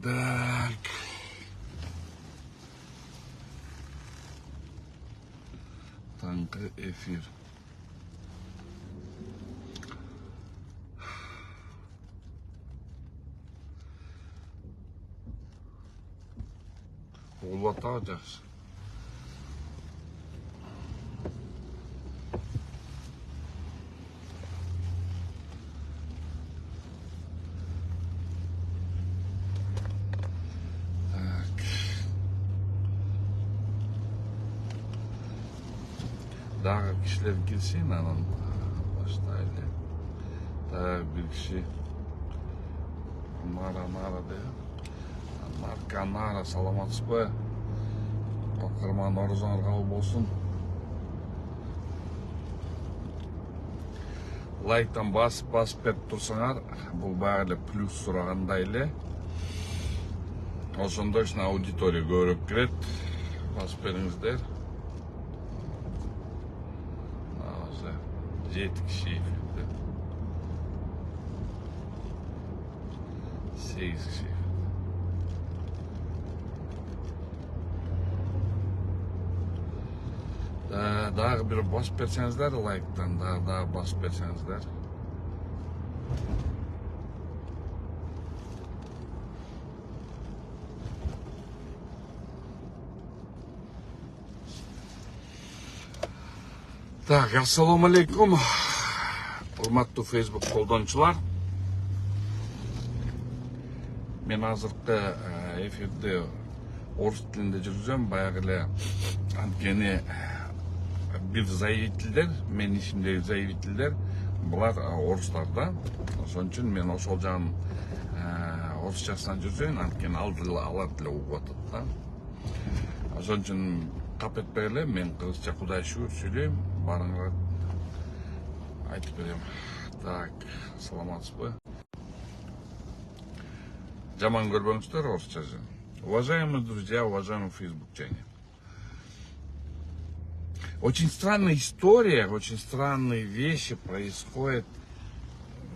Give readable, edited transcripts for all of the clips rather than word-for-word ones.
Так. Таңғы эфир. Улата жақсы. Дағы кішілер келсін, анан баштайлы. Так, бір кіші Нара деп. Нара, саламатсыз ба? Оқырман орызыңыз қабыл болсын. Лайктан басып беріп тұрсаңар, бұл бағылы плюс сұрағандайлы. Осында үшін аудитория көріп кірет. Басып беріңіздер. 7 kişi efirde. 8 kişi. Daha bir basıp verseniizler like'tan daha basıp verseniizler. Так, ассаламу алейкум, урматтуу Facebook колдончулар. Мен азыркы эфирде орыс тилинде жүргүзөм, баягы эле анткени бир заявительдер, менин ишимдеги заявительдер, булар орустар да. Ошон үчүн мен ошол жагын орусчасынан жүргүзөйүн, анткени алар деле угуп атат да. Ошон үчүн кап этпей эле мен кыргызча Кудай шүгүр сүйлөйм. Барыңдар айтып берем. Так, саламатсыз ба? Жаман көрбөңүздөр орусча. Уважаемые друзья, уважаемые фейсбукчане. Очень странная история, очень странные вещи происходят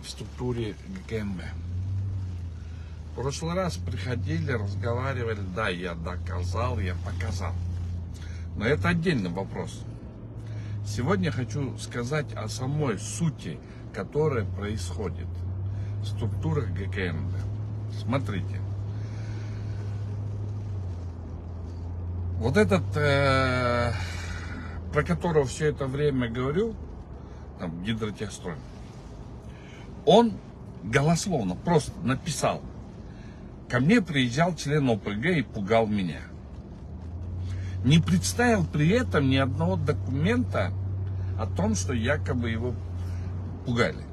в структуре ГКНБ. В прошлый раз приходили, разговаривали, да, я доказал, я показал. Но это отдельный вопрос. Сегодня хочу сказать о самой сути, которая происходит в структурах ГКНБ. Смотрите. Вот этот, про которого все это время говорю, там, Гидротехстрой, он голословно просто написал: ко мне приезжал член ОПГ и пугал меня. Не представил при этом ни одного документа о том, что якобы его пугали.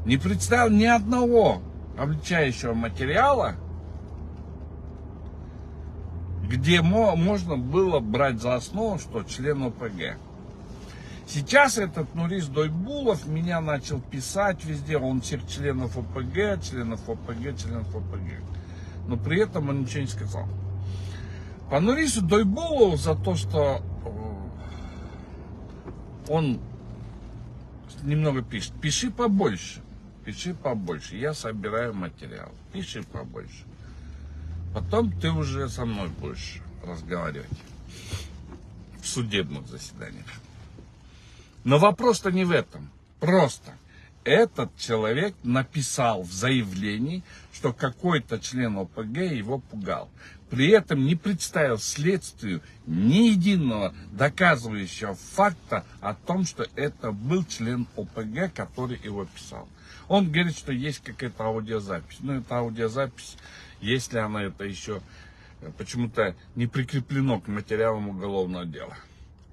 Не представил ни одного обличающего материала, где можно было брать за основу, что член ОПГ. Сейчас этот Нурис Дойбулов меня начал писать везде, он всех членов ОПГ. Но при этом он ничего не сказал. По Нурису Дойбулову за то, что он немного пишет: пиши побольше, я собираю материал, пиши побольше. Потом ты уже со мной будешь разговаривать в судебных заседаниях. Но вопрос-то не в этом. Просто этот человек написал в заявлении, что какой-то член ОПГ его пугал. При этом не представил следствию ни единого доказывающего факта о том, что это был член ОПГ, который его писал. Он говорит, что есть какая-то аудиозапись. Но эта аудиозапись, если она это еще почему-то не прикреплено к материалам уголовного дела.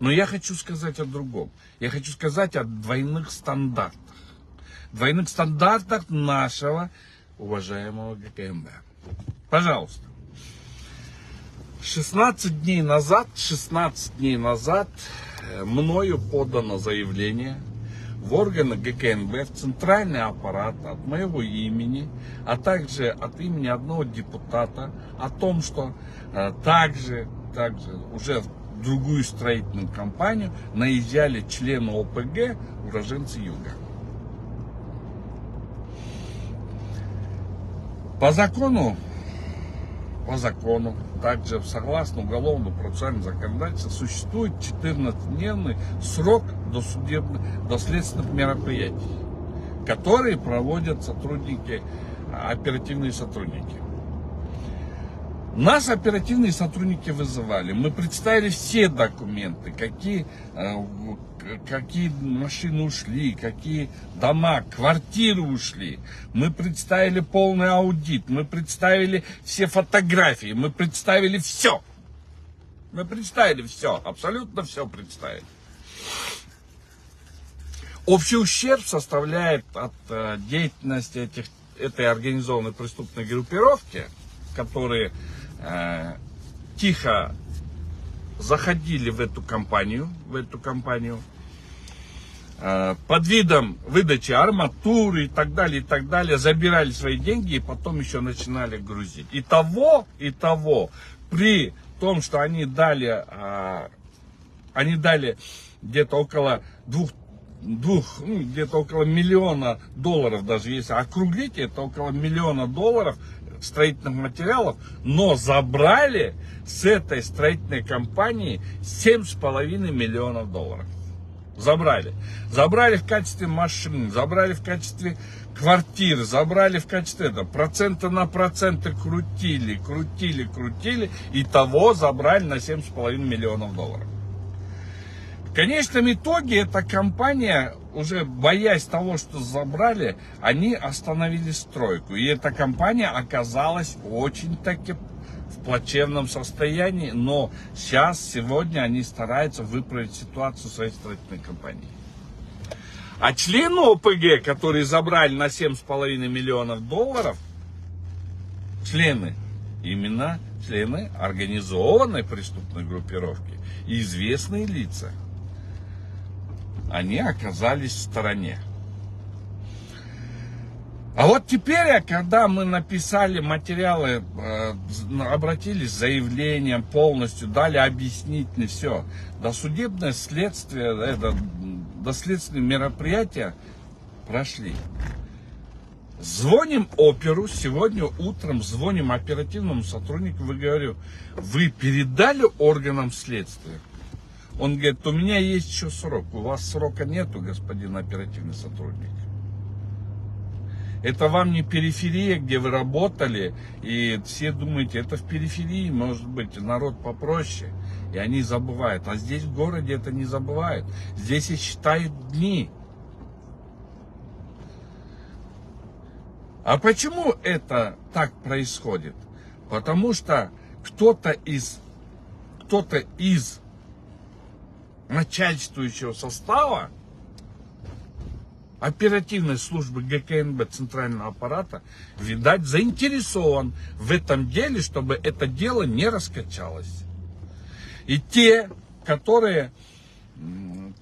Но я хочу сказать о другом. Я хочу сказать о двойных стандартах. Двойных стандартах нашего уважаемого ГКНБ. Пожалуйста. 16 дней назад мною подано заявление в органы ГКНБ, в центральный аппарат от моего имени, а также от имени одного депутата о том, что также уже в другую строительную компанию наезжали члены ОПГ, уроженцы Юга. По закону по закону, также согласно уголовному процессуальному законодательству, существует 14-дневный срок до следственных мероприятий, которые проводят сотрудники, оперативные сотрудники. Нас оперативные сотрудники вызывали, мы представили все документы, какие машины ушли, какие дома, квартиры ушли. Мы представили полный аудит, мы представили все фотографии, мы представили все. Мы представили все, абсолютно все представили. Общий ущерб составляет от деятельности этой организованной преступной группировки, которые тихо заходили в эту компанию, под видом выдачи арматуры и так далее, забирали свои деньги и потом еще начинали грузить. Итого, при том, что они дали где-то около где-то около $1 миллиона, даже если округлить, это около $1 миллиона строительных материалов, но забрали с этой строительной компании $7,5 миллионов. Забрали в качестве машин, забрали в качестве квартир, забрали в качестве этого. Проценты на проценты крутили. И того забрали на $7,5 миллионов. В конечном итоге эта компания, уже боясь того, что забрали, они остановили стройку. И эта компания оказалась очень-таки в плачевном состоянии. Но сегодня они стараются выправить ситуацию своей строительной компании. А члены ОПГ, которые забрали на $7,5 миллионов, именно члены организованной преступной группировки и известные лица, они оказались в стороне. А вот теперь, когда мы написали материалы, обратились с заявлением полностью, дали объяснительно все, досудебное следствие, доследственные мероприятия прошли. Звоним оперу, сегодня утром звоним оперативному сотруднику, говорю, вы передали органам следствия? Он говорит, у меня есть еще срок. У вас срока нету, господин оперативный сотрудник. Это вам не периферия, где вы работали, и все думаете, это в периферии, может быть, народ попроще, и они забывают. А здесь в городе это не забывают. Здесь и считают дни. А почему это так происходит? Потому что кто-то из начальствующего состава оперативной службы ГКНБ центрального аппарата, видать, заинтересован в этом деле, чтобы это дело не раскачалось. И те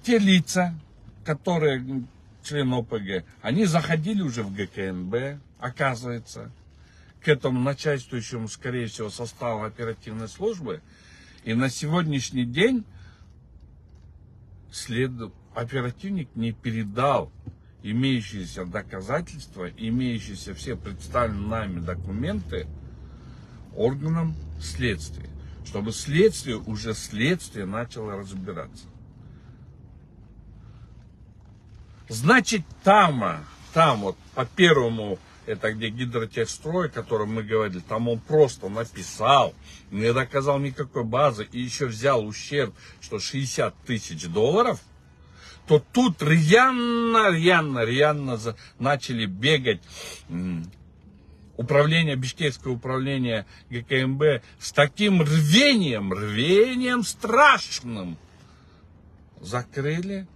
лица, которые члены ОПГ, они заходили уже в ГКНБ, оказывается, к этому начальствующему, скорее всего, составу оперативной службы, и на сегодняшний день оперативник не передал имеющиеся доказательства, имеющиеся все представленные нами документы органам следствия, чтобы следствие начало разбираться. Значит, там вот по первому, это где гидротехстрой, о котором мы говорили, там он просто написал, не доказал никакой базы и еще взял ущерб, что $60 тысяч, то тут рьяно начали бегать бишкекское управление ГКНБ с таким рвением страшным. Закрыли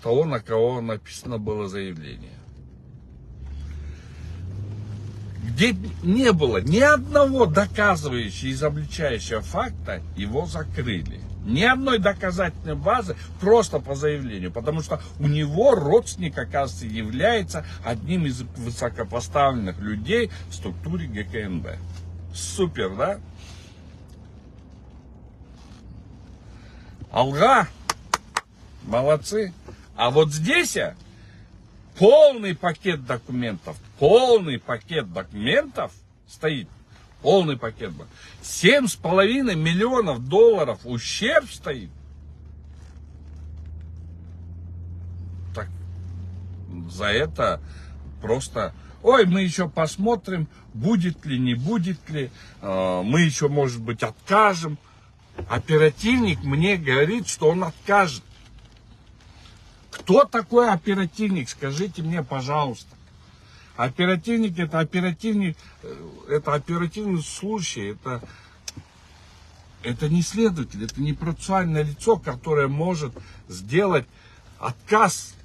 того, на кого написано было заявление. Где не было ни одного доказывающего, изобличающего факта, его закрыли. Ни одной доказательной базы, просто по заявлению. Потому что у него родственник, оказывается, является одним из высокопоставленных людей в структуре ГКНБ. Супер, да? Алга, молодцы. А вот здесь полный пакет документов стоит. Полный пакет. 7,5 миллионов долларов ущерб стоит. Так, за это просто... Ой, мы еще посмотрим, будет ли, не будет ли. Мы еще, может быть, откажем. Оперативник мне говорит, что он откажет. Кто такой оперативник? Скажите мне, пожалуйста. Оперативник это оперативный случай, это не следователь, это не процессуальное лицо, которое может сделать отказ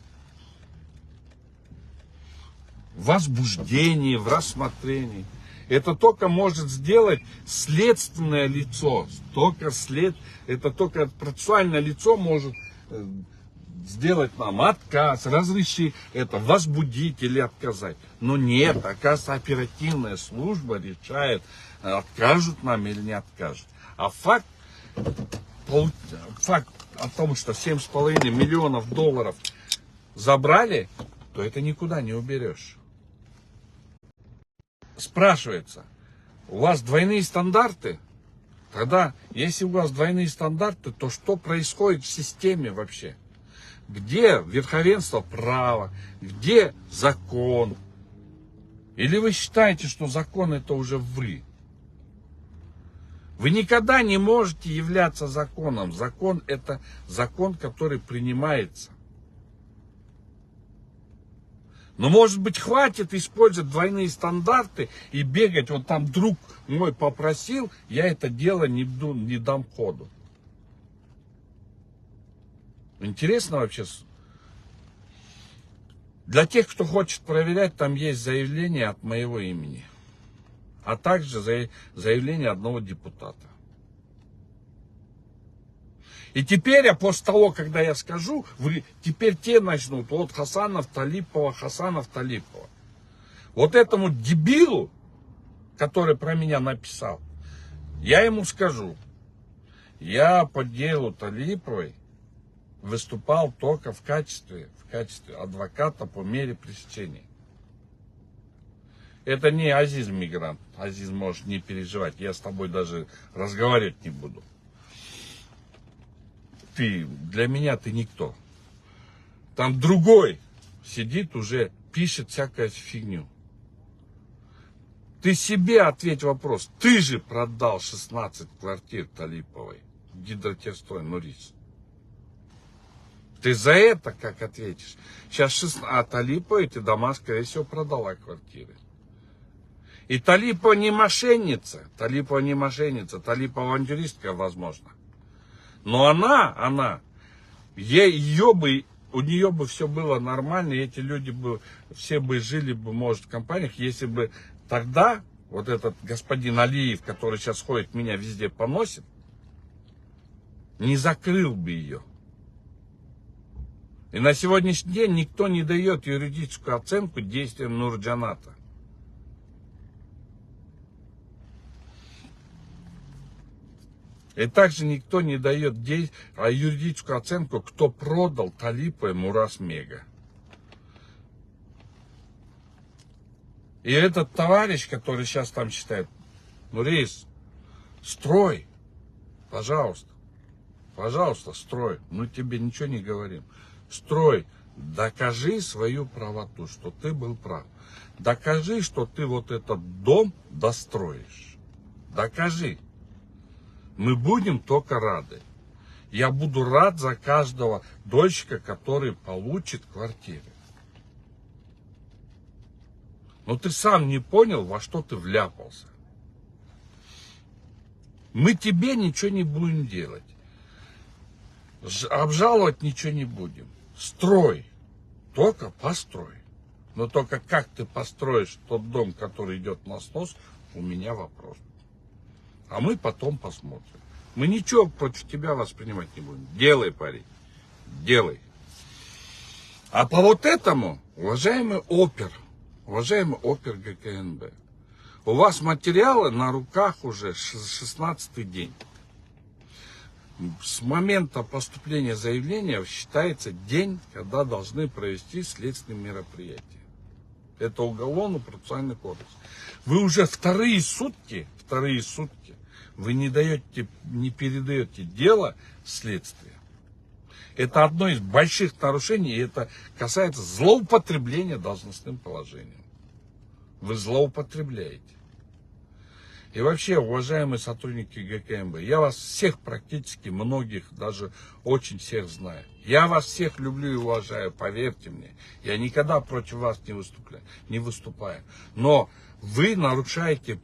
в возбуждении, в рассмотрении. Это только может сделать следственное лицо, это только процессуальное лицо может сделать нам отказ, разрешить это, возбудить или отказать. Но нет, оказывается, оперативная служба решает, откажут нам или не откажут. А факт о том, что 7,5 миллионов долларов забрали, то это никуда не уберешь. Спрашивается, у вас двойные стандарты? Тогда, если у вас двойные стандарты, то что происходит в системе вообще? Где верховенство права? Где закон? Или вы считаете, что закон это уже вы? Вы никогда не можете являться законом. Закон это закон, который принимается. Но, может быть, хватит использовать двойные стандарты и бегать. Вот там друг мой попросил, я это дело не дам ходу. Интересно вообще. Для тех, кто хочет проверять, там есть заявление от моего имени. А также заявление одного депутата. И теперь, после того, когда я скажу, теперь те начнут. Вот Хасанов, Талипова. Вот этому дебилу, который про меня написал, я ему скажу. Я по делу Талиповой выступал только в качестве адвоката по мере пресечения. Это не Азиз мигрант. Азиз можешь не переживать. Я с тобой даже разговаривать не буду. Для меня ты никто. Там другой сидит уже, пишет всякую фигню. Ты себе ответь вопрос. Ты же продал 16 квартир Талиповой. Гидротестрой Нурис. Ты за это как ответишь? Сейчас Талипова эти дома, скорее всего, продала квартиры. И Талипова не мошенница. Талипова авантюристка, возможно. Но у нее бы все было нормально, и эти люди все бы жили бы, может, в компаниях, если бы тогда вот этот господин Алиев, который сейчас ходит, меня везде поносит, не закрыл бы ее. И на сегодняшний день никто не дает юридическую оценку действиям Нурджаната. И также никто не дает юридическую оценку, кто продал Талиповой Мурас Мега. И этот товарищ, который сейчас там считает, Нурис, строй, пожалуйста, строй, мы тебе ничего не говорим. Строй, докажи свою правоту, что ты был прав. Докажи, что ты вот этот дом достроишь. Докажи. Мы будем только рады. Я буду рад за каждого дольщика, который получит квартиру. Но ты сам не понял, во что ты вляпался. Мы тебе ничего не будем делать. Обжаловать ничего не будем. Строй. Только построй. Но только как ты построишь тот дом, который идет на снос, у меня вопрос. А мы потом посмотрим. Мы ничего против тебя воспринимать не будем. Делай, парень. Делай. А по вот этому, уважаемый опер ГКНБ, у вас материалы на руках уже 16-й день. С момента поступления заявления считается день, когда должны провести следственные мероприятия. Это уголовно-процессуальный кодекс. Вы уже вторые сутки, вы не передаете дело следствию. Это одно из больших нарушений, и это касается злоупотребления должностным положением. Вы злоупотребляете. И вообще, уважаемые сотрудники ГКМБ, я вас всех практически, многих, даже очень всех знаю. Я вас всех люблю и уважаю, поверьте мне. Я никогда против вас не выступаю. Но вы нарушаете,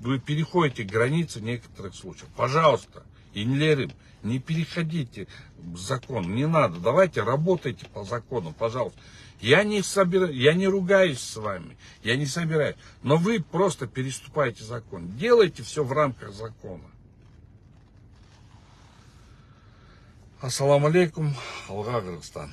вы переходите границы некоторых случаев. Пожалуйста, инлерим, не переходите закон, не надо. Давайте работайте по закону, пожалуйста. Я не ругаюсь с вами, я не собираюсь. Но вы просто переступаете закон. Делайте все в рамках закона. Ассаламу алейкум, Алга, Кыргызстан.